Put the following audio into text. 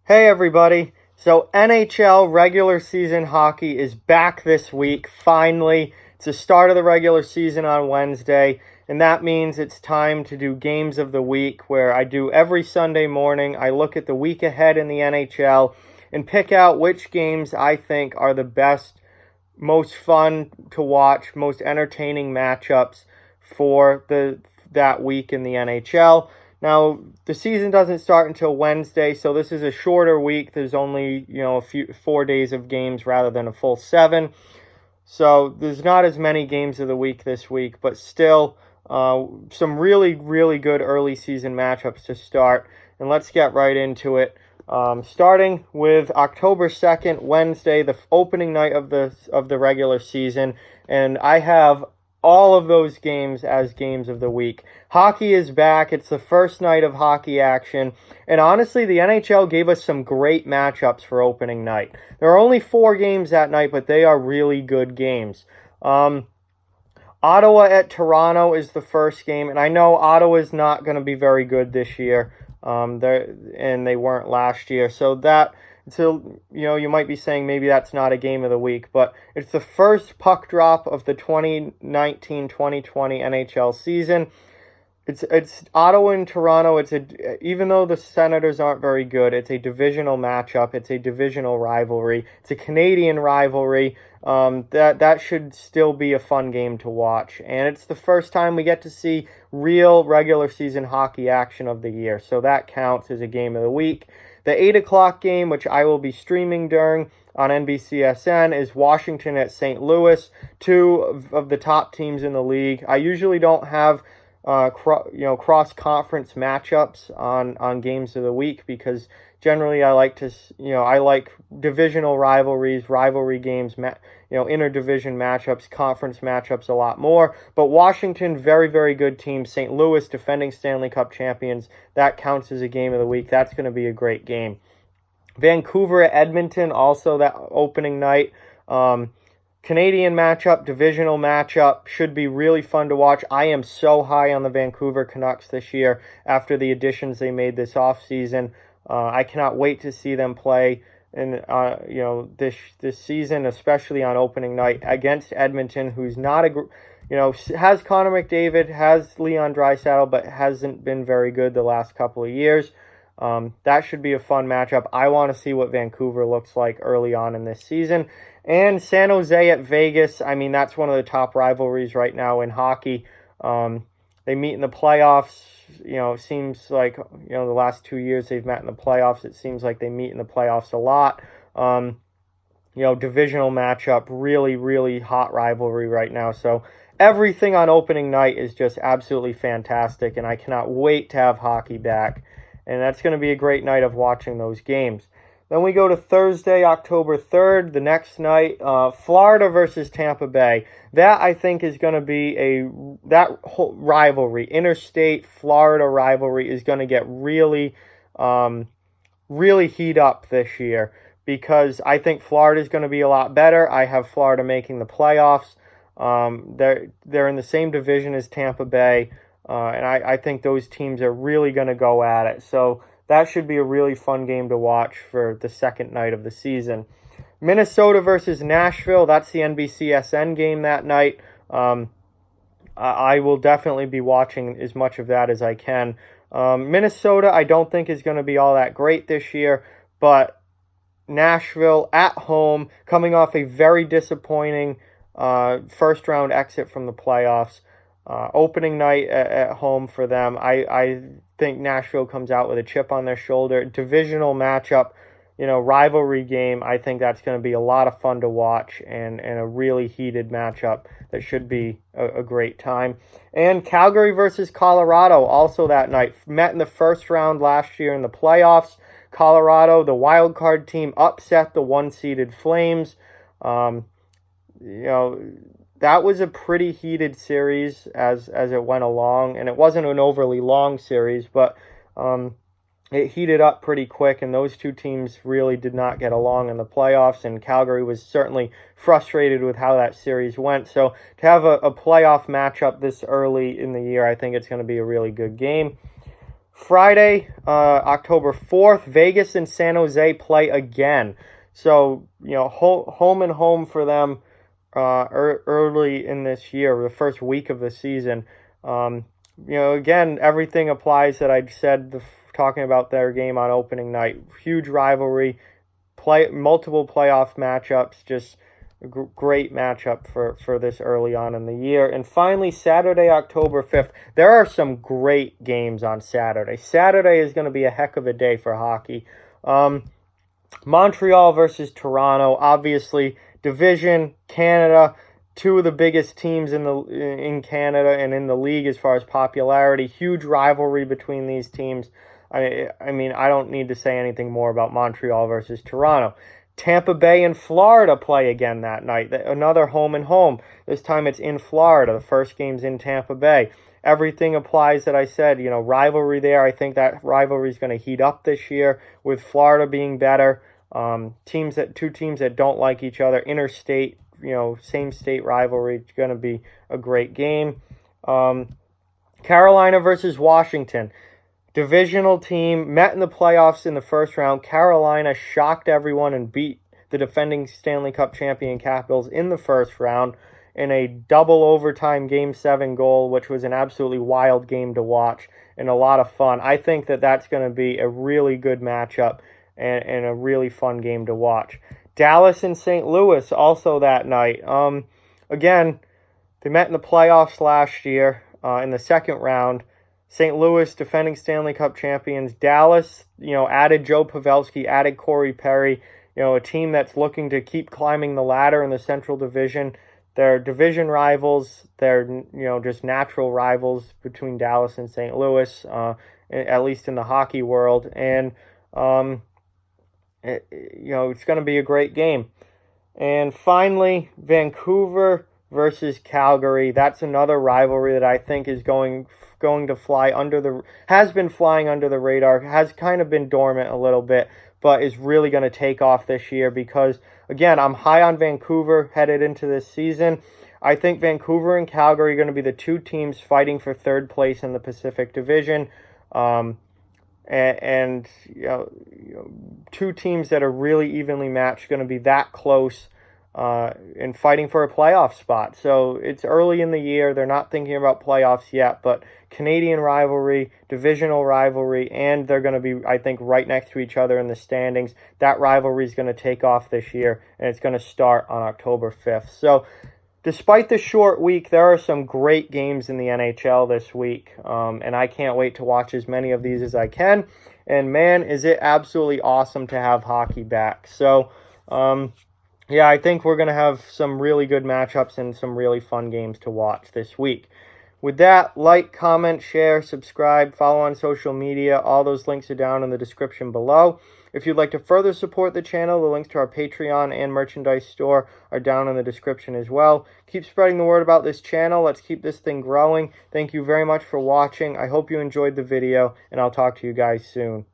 Hey everybody. So NHL regular season hockey is back this week, finally. It's the start of the regular season on Wednesday, and that means it's time to do games of the week where I do every Sunday morning. I look at the week ahead in the NHL and pick out which games I think are the best, most fun to watch, most entertaining matchups for that week in the NHL. Now, the season doesn't start until Wednesday, so this is a shorter week. There's only, a few 4 days of games rather than a full 7. So there's not as many games of the week this week, but still some really, really good early season matchups to start. And let's get right into it. Starting with October 2nd, Wednesday, the opening night of the regular season, and I have all of those games as games of the week. Hockey is back. It's the first night of hockey action. And honestly, the NHL gave us some great matchups for opening night. There are only 4 games that night, but they are really good games. Ottawa at Toronto is the first game. And I know Ottawa is not going to be very good this year. And they weren't last year. So you might be saying maybe that's not a game of the week, but it's the first puck drop of the 2019-2020 NHL season. It's Ottawa and Toronto. Even though the Senators aren't very good, it's a divisional matchup. It's a divisional rivalry. It's a Canadian rivalry. That should still be a fun game to watch, and it's the first time we get to see real regular season hockey action of the year, so that counts as a game of the week. The 8 o'clock game, which I will be streaming during on NBCSN, is Washington at St. Louis, 2 of the top teams in the league. I usually don't have cross-conference matchups on games of the week because generally I like divisional rivalries, rivalry games, interdivision matchups, conference matchups a lot more. But Washington, very, very good team. St. Louis, defending Stanley Cup champions. That counts as a game of the week. That's going to be a great game. Vancouver at Edmonton, also that opening night. Canadian matchup, divisional matchup, should be really fun to watch. I am so high on the Vancouver Canucks this year after the additions they made this offseason. I cannot wait to see them play in this season, especially on opening night against Edmonton, who's not has Connor McDavid, has Leon Draisaitl, but hasn't been very good the last couple of years. That should be a fun matchup. I want to see what Vancouver looks like early on in this season. And San Jose at Vegas, I mean, that's one of the top rivalries right now in hockey. They meet in the playoffs. It seems like, the last 2 years they've met in the playoffs. It seems like they meet in the playoffs a lot. Divisional matchup, really, really hot rivalry right now. So everything on opening night is just absolutely fantastic, and I cannot wait to have hockey back. And that's going to be a great night of watching those games. Then we go to Thursday, October 3rd, the next night, Florida versus Tampa Bay. That, I think, is going to be that whole rivalry, interstate Florida rivalry, is going to get really, really heat up this year because I think Florida is going to be a lot better. I have Florida making the playoffs. They're in the same division as Tampa Bay, and I think those teams are really going to go at it. So that should be a really fun game to watch for the second night of the season. Minnesota versus Nashville, that's the NBCSN game that night. I will definitely be watching as much of that as I can. Minnesota, I don't think is going to be all that great this year, but Nashville at home, coming off a very disappointing first-round exit from the playoffs. Opening night at home for them. I think Nashville comes out with a chip on their shoulder. Divisional matchup, rivalry game. I think that's going to be a lot of fun to watch and a really heated matchup that should be a great time. And Calgary versus Colorado also that night. Met in the first round last year in the playoffs. Colorado, the wild card team, upset the 1-seeded Flames. That was a pretty heated series as it went along, and it wasn't an overly long series, but it heated up pretty quick, and those two teams really did not get along in the playoffs, and Calgary was certainly frustrated with how that series went. So to have a playoff matchup this early in the year, I think it's going to be a really good game. Friday, October 4th, Vegas and San Jose play again. So, home and home for them early in this year, the first week of the season. Again, everything applies that I said talking about their game on opening night. Huge rivalry, multiple playoff matchups, just a great matchup for this early on in the year. And finally, Saturday, October 5th, there are some great games on Saturday. Saturday is going to be a heck of a day for hockey. Montreal versus Toronto, obviously, division, Canada, two of the biggest teams in Canada and in the league as far as popularity. Huge rivalry between these teams. I mean, I don't need to say anything more about Montreal versus Toronto. Tampa Bay and Florida play again that night. Another home and home. This time it's in Florida. The first game's in Tampa Bay. Everything applies that I said. Rivalry there. I think that rivalry is going to heat up this year with Florida being better. Two teams that don't like each other. Interstate, same state rivalry. It's going to be a great game. Carolina versus Washington. Divisional team, met in the playoffs in the first round. Carolina shocked everyone and beat the defending Stanley Cup champion Capitals in the first round in a double overtime Game 7 goal, which was an absolutely wild game to watch and a lot of fun. I think that that's going to be a really good matchup and a really fun game to watch. Dallas and St. Louis also that night. Again, they met in the playoffs last year in the second round. St. Louis, defending Stanley Cup champions. Dallas, added Joe Pavelski, added Corey Perry, a team that's looking to keep climbing the ladder in the Central Division. They're division rivals. They're, just natural rivals between Dallas and St. Louis, at least in the hockey world. And, it's going to be a great game. And finally, Vancouver versus Calgary. That's another rivalry that I think is going to fly has been flying under the radar, has kind of been dormant a little bit, but is really going to take off this year because, again, I'm high on Vancouver headed into this season. I think Vancouver and Calgary are going to be the two teams fighting for third place in the Pacific Division. And two teams that are really evenly matched, going to be that close and fighting for a playoff spot. So it's early in the year. They're not thinking about playoffs yet, but Canadian rivalry, divisional rivalry, and they're going to be, I think, right next to each other in the standings. That rivalry is going to take off this year, and it's going to start on October 5th. So despite the short week, there are some great games in the NHL this week, and I can't wait to watch as many of these as I can. And man, is it absolutely awesome to have hockey back. So, yeah, I think we're going to have some really good matchups and some really fun games to watch this week. With that, like, comment, share, subscribe, follow on social media. All those links are down in the description below. If you'd like to further support the channel, the links to our Patreon and merchandise store are down in the description as well. Keep spreading the word about this channel. Let's keep this thing growing. Thank you very much for watching. I hope you enjoyed the video, and I'll talk to you guys soon.